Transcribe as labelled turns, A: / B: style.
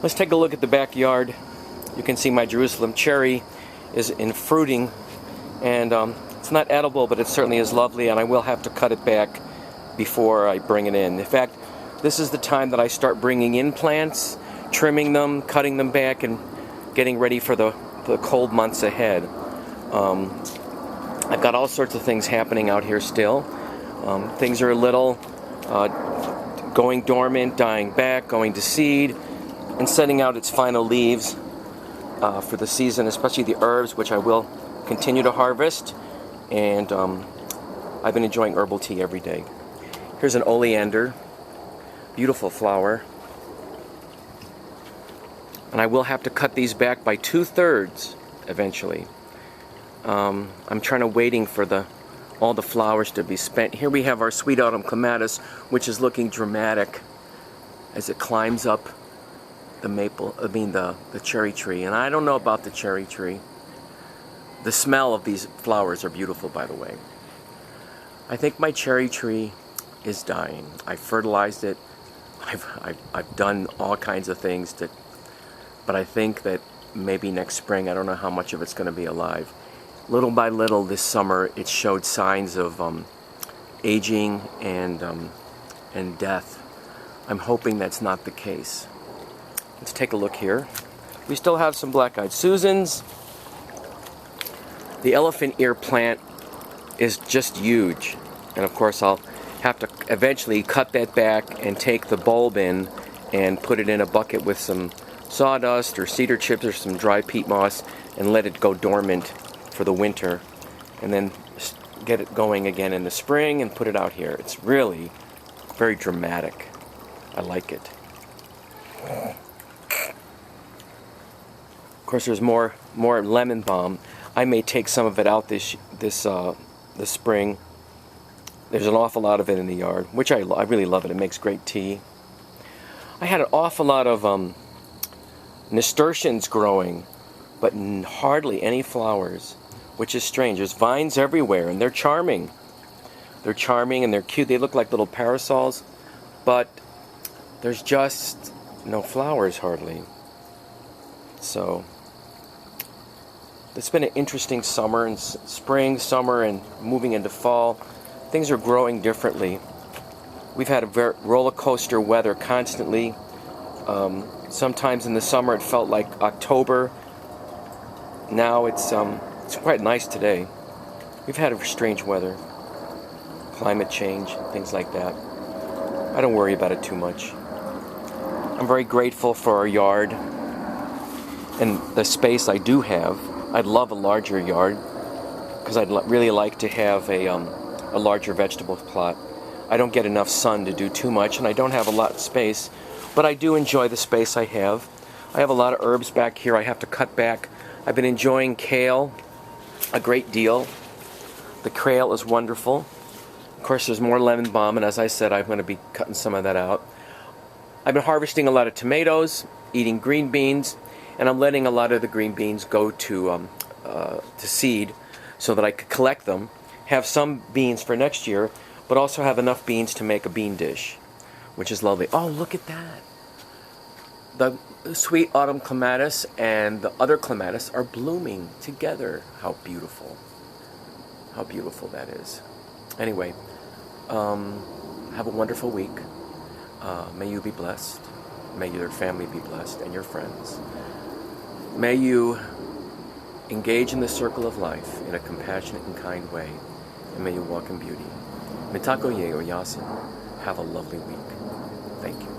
A: Let's take a look at the backyard. You can see my Jerusalem cherry is in fruiting, and it's not edible, but it certainly is lovely, and I will have to cut it back before I bring it in. In fact, this is the time that I start bringing in plants, trimming them, cutting them back, and getting ready for the cold months ahead. I've got all sorts of things happening out here still. Things are a little going dormant, dying back, going to seed, and setting out its final leaves for the season, especially the herbs, which I will continue to harvest. And I've been enjoying herbal tea every day. Here's an oleander, beautiful flower. And I will have to cut these back by 2/3 eventually. I'm waiting for all the flowers to be spent. Here we have our sweet autumn clematis, which is looking dramatic as it climbs up the cherry tree. And I don't know about the cherry tree. The smell of these flowers are beautiful, by the way. I think my cherry tree is dying. I fertilized it. I've done all kinds of things but I think that maybe next spring, I don't know how much of it's going to be alive. Little by little this summer, it showed signs of aging and death. I'm hoping that's not the case. Let's take a look here. We still have some black-eyed Susans. The elephant ear plant is just huge. And of course, I'll have to eventually cut that back and take the bulb in and put it in a bucket with some sawdust or cedar chips or some dry peat moss and let it go dormant for the winter, and then get it going again in the spring and put it out here. It's really very dramatic. I like it. Of course, there's more lemon balm. I may take some of it out this spring. There's an awful lot of it in the yard, which I really love it. It makes great tea. I had an awful lot of nasturtiums growing, but hardly any flowers, which is strange. There's vines everywhere, and they're charming. They're charming and they're cute. They look like little parasols, but there's just no flowers hardly. So it's been an interesting summer and spring, summer, and moving into fall. Things are growing differently. We've had a very roller coaster weather constantly. Sometimes in the summer it felt like October. Now it's quite nice today. We've had a strange weather, climate change, things like that. I don't worry about it too much. I'm very grateful for our yard and the space I do have. I'd love a larger yard because I'd really like to have a larger vegetable plot. I don't get enough sun to do too much, and I don't have a lot of space, but I do enjoy the space I have. I have a lot of herbs back here I have to cut back. I've been enjoying kale a great deal. The kale is wonderful. Of course, there's more lemon balm, and as I said, I'm going to be cutting some of that out. I've been harvesting a lot of tomatoes, eating green beans, and I'm letting a lot of the green beans go to seed so that I could collect them, have some beans for next year, but also have enough beans to make a bean dish, which is lovely. Oh, look at that. The sweet autumn clematis and the other clematis are blooming together. How beautiful. How beautiful that is. Anyway, have a wonderful week. May you be blessed. May your family be blessed and your friends. May you engage in the circle of life in a compassionate and kind way. And may you walk in beauty. Mitako ye o yasin. Have a lovely week. Thank you.